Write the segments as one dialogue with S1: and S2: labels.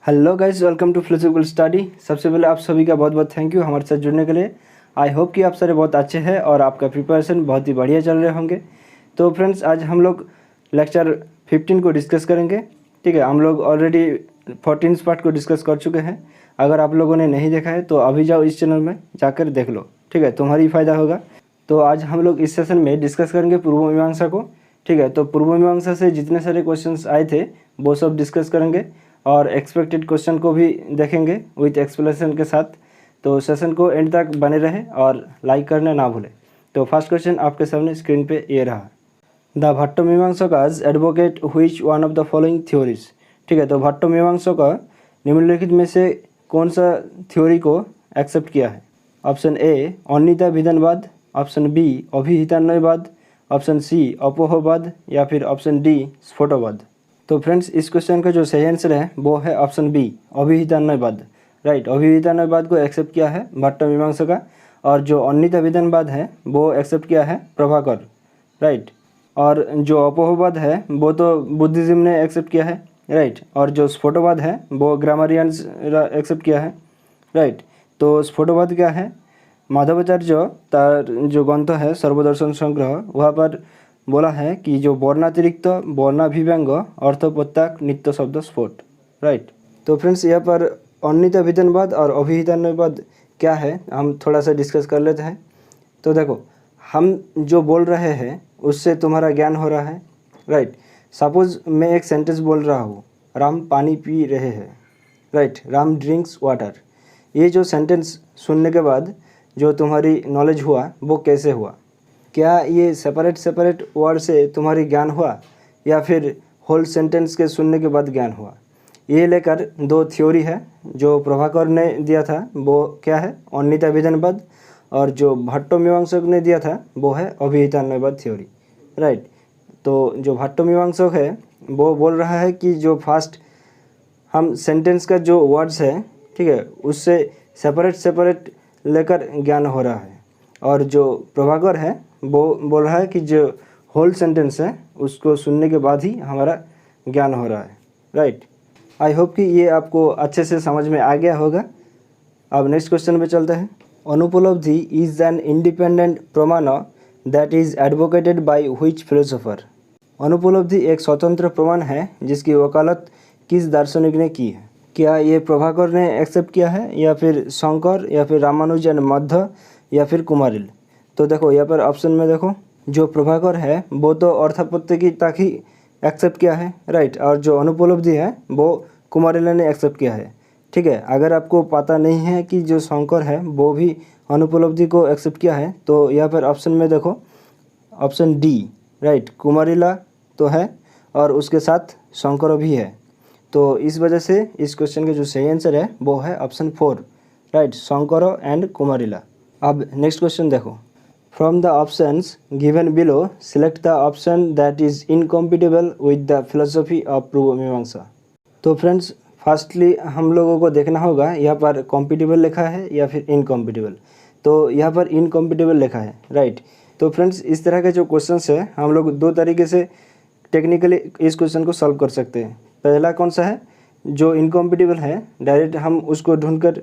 S1: Hello guys, welcome to philosophical study. सबसे पहले आप सभी का बहुत बहुत थैंक यू हमारे साथ जुड़ने के लिए। आई होप कि आप सारे बहुत अच्छे हैं और आपका प्रिपरेशन बहुत ही बढ़िया चल रहे होंगे। तो फ्रेंड्स, आज हम लोग लेक्चर 15 को डिस्कस करेंगे। ठीक है, हम लोग ऑलरेडी 14 पार्ट को डिस्कस कर चुके हैं। अगर आप लोगों ने नहीं देखा है तो अभी जाओ इस चैनल में जाकर देख लो। ठीक है, तुम्हारी फ़ायदा होगा। तो आज हम लोग इस सेशन में डिस्कस करेंगे पूर्व मीमांसा को। ठीक है, तो पूर्व मीमांसा से जितने सारे क्वेश्चंस आए थे वो सब डिस्कस करेंगे और एक्सपेक्टेड क्वेश्चन को भी देखेंगे विथ एक्सप्लेनेशन के साथ। तो सेशन को एंड तक बने रहे और लाइक करना ना भूलें। तो फर्स्ट क्वेश्चन आपके सामने स्क्रीन पे ये रहा। The Bhatta Mimamsakas advocate which one of the following theories. ठीक है, तो भट्ट-मीमांसका निम्नलिखित में से कौन सा थ्योरी को एक्सेप्ट किया है? ऑप्शन ए अनिता विधानवाद, ऑप्शन बी अभिहितान्वयवाद, ऑप्शन सी अपोहवाद या फिर ऑप्शन डी स्फोटवाद। तो फ्रेंड्स, इस क्वेश्चन का जो सही आंसर है वो है ऑप्शन बी अभिहितान्वयवाद। राइट, अभिहितान्वयवाद को एक्सेप्ट किया है भट्ट-मीमांसका और जो अनिता विधानवाद है वो एक्सेप्ट किया है प्रभाकर। राइट, और जो अपोहवाद है वो तो बुद्धिज्म ने एक्सेप्ट किया है। राइट, और जो स्फोटवाद है वो ग्रामरियंस एक्सेप्ट किया है। राइट, तो स्फोटवाद क्या है? माधवाचार्य तार जो ग्रंथ है सर्वदर्शन संग्रह, वहाँ पर बोला है कि जो वर्णातिरिक्त वर्णाभिव्यंग अर्थप्रत्याक नित्य शब्द स्फोट। राइट, तो फ्रेंड्स यहाँ पर अनिता विधानवाद और अभिहितान्वयवाद क्या है हम थोड़ा सा डिस्कस कर लेते हैं। तो देखो, हम जो बोल रहे हैं उससे तुम्हारा ज्ञान हो रहा है। राइट, सपोज मैं एक सेंटेंस बोल रहा हूँ, राम पानी पी रहे हैं। Right, Ram drinks water. ये जो सेंटेंस सुनने के बाद जो तुम्हारी नॉलेज हुआ वो कैसे हुआ? क्या ये सेपरेट वर्ड से तुम्हारी ज्ञान हुआ या फिर होल सेंटेंस के सुनने के बाद ज्ञान हुआ? ये लेकर दो थ्योरी है जो प्रभाकर ने दिया था वो क्या है? अनिता विधानवाद, और जो भट्ट-मीमांसक ने दिया था वो है अभिहितान्वयवाद थ्योरी। राइट, तो जो भट्ट-मीमांसक है वो बोल रहा है कि जो फर्स्ट हम सेंटेंस का जो वर्ड्स है, ठीक है, उससे सेपरेट लेकर ज्ञान हो रहा है, और जो प्रभाकर है वो बोल रहा है कि जो होल सेंटेंस है उसको सुनने के बाद ही हमारा ज्ञान हो रहा है। राइट, आई होप कि ये आपको अच्छे से समझ में आ गया होगा। अब नेक्स्ट क्वेश्चन पे चलते हैं। Anupalabdhi is an independent pramana that is advocated by which philosopher. अनुपलब्धि एक स्वतंत्र प्रमाण है जिसकी वकालत किस दार्शनिक ने की है? क्या ये प्रभाकर ने एक्सेप्ट किया है या फिर शंकर या फिर रामानुजन मध्य या फिर कुमारिल? तो देखो यहाँ पर ऑप्शन में देखो, जो प्रभाकर है वो तो अर्थापत्ति तक ही एक्सेप्ट किया है। राइट, और जो अनुपलब्धि है वो कुमारिल ने एक्सेप्ट किया है। ठीक है, अगर आपको पता नहीं है कि जो शंकर है वो भी अनुपलब्धि को एक्सेप्ट किया है तो यहाँ पर ऑप्शन में देखो ऑप्शन डी। राइट, कुमारिला तो है और उसके साथ शंकर भी है। तो इस वजह से इस क्वेश्चन का जो सही आंसर है वो है option 4। Right, Shankar and Kumarila. अब नेक्स्ट क्वेश्चन देखो। From the options given below select the option that is incompatible with the philosophy of Purva Mimamsa. तो फ्रेंड्स, फर्स्टली हम लोगों को देखना होगा यहाँ पर कॉम्पिटेबल लिखा है या फिर इनकम्पिटेबल। तो यहाँ पर इनकम्पिटेबल लिखा है। राइट, तो फ्रेंड्स, इस तरह के जो क्वेश्चंस है हम लोग दो तरीके से टेक्निकली इस क्वेश्चन को सॉल्व कर सकते हैं। पहला कौन सा है? जो इनकम्पिटेबल है डायरेक्ट हम उसको ढूंढकर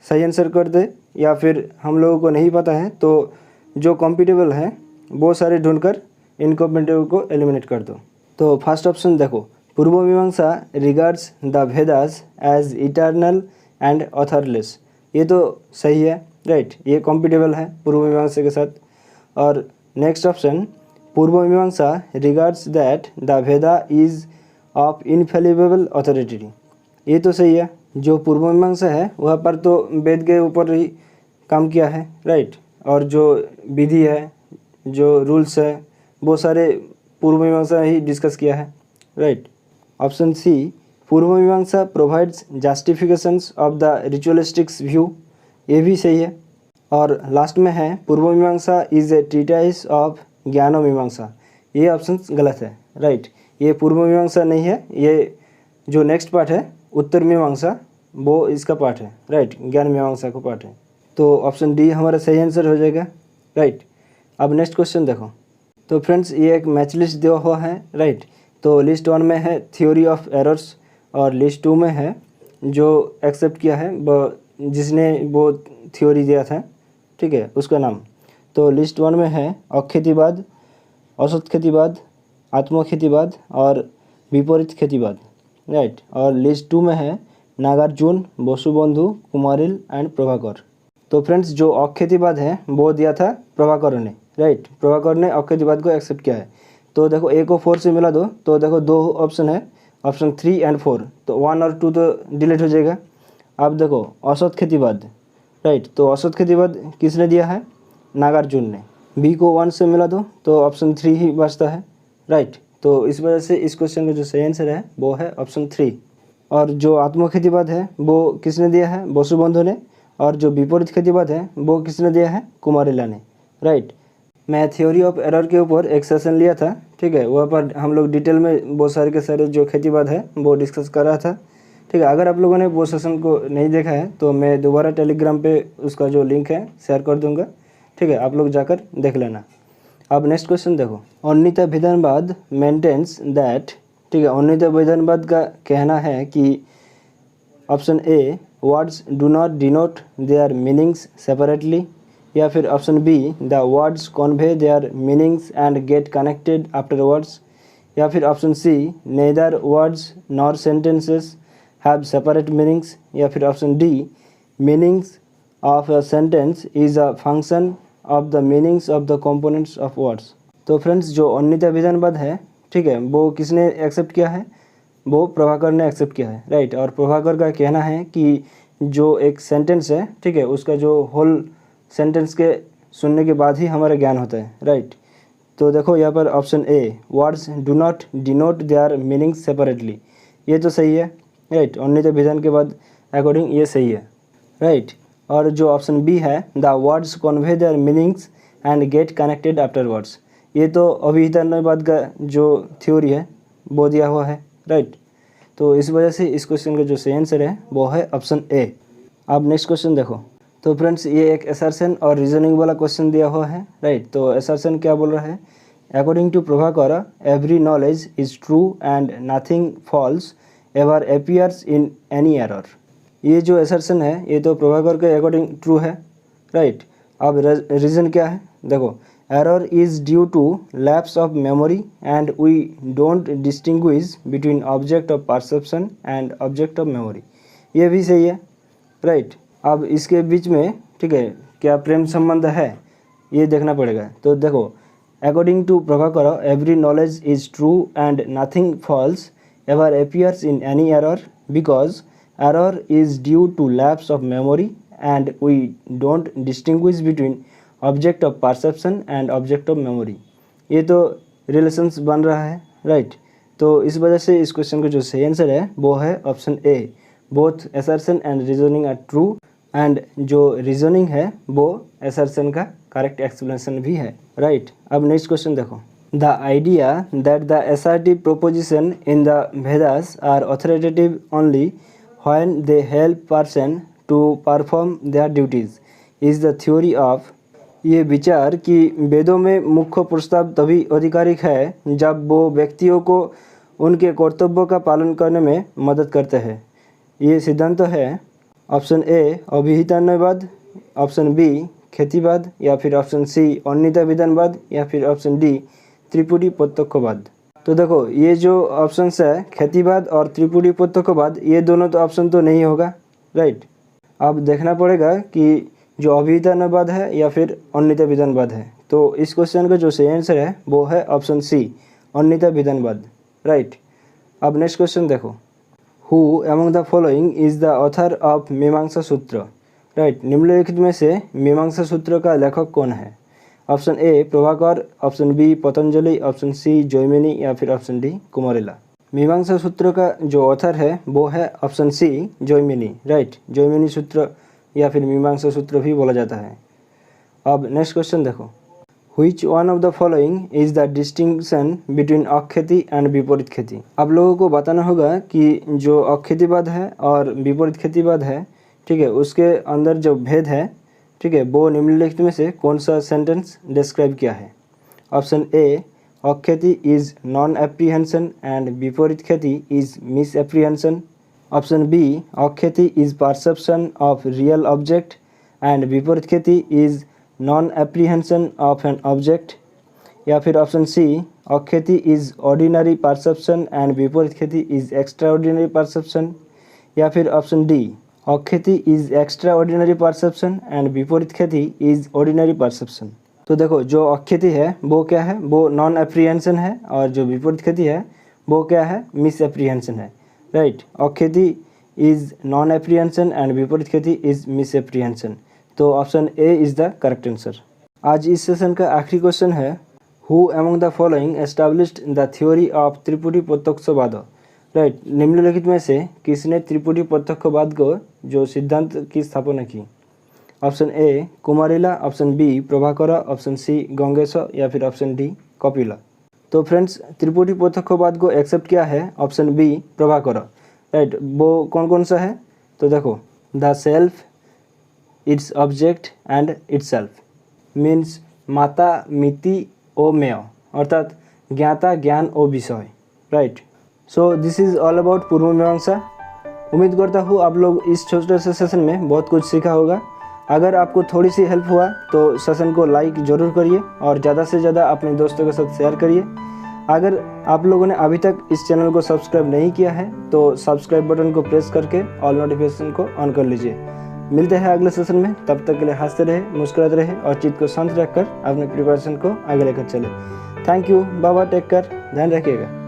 S1: सही आंसर कर दे, या फिर हम लोगों को नहीं पता है तो जो कॉम्पिटेबल है वो सारे ढूंढकर इनकम्पिटेबल को एलिमिनेट कर दो। तो फर्स्ट ऑप्शन देखो, Purva Mimamsa regards the Vedas as eternal and authorless. ये तो सही है। राइट, ये कॉम्पिटेबल है पूर्व मीमांसा के साथ। और नेक्स्ट ऑप्शन, पूर्व Mimamsa regards that the Veda is of infallible authority. ये तो सही है। जो पूर्व मीमांसा है वहाँ पर तो वेद के ऊपर ही काम किया है। राइट, और जो विधि है, जो रूल्स है, वो सारे पूर्व मीमांसा ही डिस्कस किया है। Right, option C, Purva Mimamsa provides justifications of the ritualistics view. ये भी सही है। और लास्ट में है पूर्व मीमांसा इज ए ट्रीटाइस ऑफ ज्ञान मीमांसा। ये ऑप्शन गलत है। राइट, ये पूर्व मीमांसा नहीं है, ये जो नेक्स्ट पार्ट है उत्तर मीमांसा वो इसका पार्ट है। राइट, ज्ञान मीमांसा का पार्ट है। तो ऑप्शन डी हमारा सही आंसर हो जाएगा। राइट, अब नेक्स्ट क्वेश्चन देखो। तो फ्रेंड्स, ये एक मैच लिस्ट दिया हुआ है। राइट, तो लिस्ट 1 में है थ्योरी ऑफ एरर्स और लिस्ट 2 में है जो एक्सेप्ट किया है वो जिसने वो थ्योरी दिया था, ठीक है, उसका नाम। तो लिस्ट 1 में है अख्यतिवाद, औसत ख्यतिवाद, आत्मख्यतिवाद और विपरीत ख्यतिवाद, राइट। और लिस्ट 2 में है नागार्जुन, बसुबंधु, कुमारिल एंड प्रभाकर। तो फ्रेंड्स जो अख्यतिवाद है वो दिया था प्रभाकर ने, राइट। प्रभाकर ने अख्यतिवाद को एक्सेप्ट किया है। तो देखो ए को 4 से मिला दो, तो देखो 2 ऑप्शन है, ऑप्शन 3 एंड 4, तो 1 और 2 तो डिलीट हो जाएगा। अब देखो औसत ख्यतिवाद, राइट। तो औसत ख्यतिवाद किसने दिया है? नागार्जुन ने। बी को 1 से मिला दो तो ऑप्शन 3 ही बचता है, राइट। तो इस वजह से इस क्वेश्चन का जो सही आंसर है वो है ऑप्शन 3। और जो आत्मख्यतिवाद है वो किसने दिया है? बसुबंधु ने। और जो विपरीत ख्यतिवाद है वो किसने दिया है? कुमारिला ने, राइट। मैं थ्योरी ऑफ एरर के ऊपर एक सेशन लिया था, ठीक है, वहाँ पर हम लोग डिटेल में बहुत सारे के सारे जो ख्यतिवाद है वो डिस्कस कर रहा था, ठीक है। अगर आप लोगों ने वो सेशन को नहीं देखा है तो मैं दोबारा टेलीग्राम पे उसका जो लिंक है शेयर कर दूंगा, ठीक है, आप लोग जाकर देख लेना। अब नेक्स्ट क्वेश्चन देखो, अन्यथा विधानवाद मेंटेन्स दैट, ठीक है, अन्यथा विधानवाद का कहना है कि option A words do not denote their meanings separately, या फिर option B the words convey their meanings and get connected afterwards, या फिर option C neither words nor sentences have separate meanings, या फिर option D meanings of a sentence is a function of the meanings of the components of words. तो friends जो अन्यथा विधानवाद है, ठीक है, वो किसने एक्सेप्ट किया है? वो प्रभाकर ने एक्सेप्ट किया है, राइट। और प्रभाकर का कहना है कि जो एक सेंटेंस है, ठीक है, उसका जो होल सेंटेंस के सुनने के बाद ही हमारा ज्ञान होता है, राइट। तो देखो यहाँ पर option A words do not denote their meanings separately, ये तो सही है, राइट। अन्यथा विधान के बाद अकॉर्डिंग ये सही है, राइट। और जो ऑप्शन बी है the words convey their meanings and get connected afterwards, ये तो अभिहितान्वयवाद का जो थ्योरी है वो दिया हुआ है, राइट। तो इस वजह से इस क्वेश्चन का जो सही आंसर है वो है ऑप्शन ए। अब नेक्स्ट क्वेश्चन देखो, तो फ्रेंड्स ये एक असर्शन और रीजनिंग वाला क्वेश्चन दिया हुआ है, राइट। तो असर्शन क्या बोल रहा है? According to Prabhakar every knowledge is true and nothing false ever appears in any error. ये जो असर्शन है ये तो प्रभाकर के अकॉर्डिंग ट्रू है, राइट। अब रीज़न क्या है? देखो error is due to lapse of memory and we don't distinguish between object of perception and object of memory, ये भी सही है, राइट। अब इसके बीच में, ठीक है, क्या प्रेम संबंध है ये देखना पड़ेगा। तो देखो according to Prabhakar every knowledge is true and nothing false ever appears in any error because error is due to lapse of memory and we don't distinguish between object of perception and object of memory, ये तो relations बन रहा है, right. तो इस वजह से इस क्वेश्चन का जो सही आंसर है वो है option A both assertion and reasoning are true, and जो रीजनिंग है वो असर्शन का करेक्ट एक्सप्लेनेशन भी है, राइट। अब नेक्स्ट क्वेश्चन देखो, the idea that the assertive proposition in the Vedas are authoritative only when they help person to perform their duties is the theory of, ये विचार कि वेदों में मुख्य प्रस्ताव तभी आधिकारिक है जब वो व्यक्तियों को उनके कर्तव्यों का पालन करने में मदद करते हैं, ये सिद्धांत है ऑप्शन ए अभिहितान्वयवाद, ऑप्शन बी ख्यतिवाद, या फिर ऑप्शन सी अन्यथा विधानवाद, या फिर ऑप्शन डी त्रिपुटी प्रत्यक्षवाद। तो देखो ये जो ऑप्शंस है ख्यतिवाद और त्रिपुटी प्रत्यक्षवाद, ये दोनों तो ऑप्शन तो नहीं होगा, राइट। अब देखना पड़ेगा कि जो अभिहितान्वयवाद है या फिर अन्यथा विधानवाद है। तो इस क्वेश्चन का जो सही आंसर है वो है ऑप्शन सी अन्यथा विधानवाद, राइट। अब नेक्स्ट क्वेश्चन देखो, who among the following is the author of मीमांसा सूत्र, राइट। निम्नलिखित में से मीमांसा सूत्र का लेखक कौन है? Option A Prabhakar, option B Patanjali, option C Jaimini, या फिर ऑप्शन डी कुमारिला। मीमांसा सूत्र का जो ऑथर है वो है option C Jaimini, right. Jaimini सूत्र या फिर मीमांसा सूत्र भी बोला जाता है। अब नेक्स्ट क्वेश्चन देखो, which one of the following is the distinction between akhyati and viparita khyati. आप लोगों को बताना होगा कि जो अख्यतिवाद है और विपरीत ख्यतिवाद है, ठीक है, उसके अंदर जो भेद है, ठीक है, वो निम्नलिखित में से कौन सा सेंटेंस डिस्क्राइब किया है? Option A akhyati is non apprehension and viparita khyati is misapprehension, option B akhyati is perception of real object and viparita khyati is non apprehension of an object, या फिर option C akhyati is ordinary perception and viparita khyati is extraordinary perception, या फिर option D akhyati is extraordinary perception and viparita khyati is ordinary perception. तो देखो जो अक्षति है वो क्या है, वो नॉन एप्रीहेंशन है, और जो विपरीत खेती है वो क्या है, मिस एप्रीहेंशन है, right. Akhyati is non apprehension and viparita khyati is misapprehension. तो option A is the correct answer. आज इस सेशन का आखिरी क्वेश्चन है, who among the following established the theory of triputi pratyakshavada, right. निम्नलिखित में से किसने त्रिपुटी प्रत्यक्षवाद को जो सिद्धांत की स्थापना की। Option A Kumarila, option B Prabhakar, option C Gangesh, या फिर ऑप्शन डी कपिला। तो फ्रेंड्स त्रिपुटी प्रत्यक्षवाद को एक्सेप्ट किया है ऑप्शन बी प्रभाकर, राइट। वो कौन कौन सा है, तो देखो the self, its object and itself, means माता मिति ओ मेय, अर्थात ज्ञाता ज्ञान ओ विषय, right. So this is all about पूर्व मीमांसा। उम्मीद करता हूँ आप लोग इस छोटे से सेशन में बहुत कुछ सीखा होगा। अगर आपको थोड़ी सी हेल्प हुआ तो सेशन को लाइक ज़रूर करिए और ज़्यादा से ज़्यादा अपने दोस्तों के साथ शेयर करिए। अगर आप लोगों ने अभी तक इस चैनल को सब्सक्राइब नहीं किया है तो सब्सक्राइब बटन को प्रेस करके ऑल नोटिफिकेशन को ऑन कर लीजिए। मिलते हैं अगले सेशन में, तब तक के लिए हंसते रहे, मुस्कुराते रहे और चित्त को शांत रखकर अपने प्रिपरेशन को आगे लेकर चले। Thank you, bye bye, take care, ध्यान रखिएगा।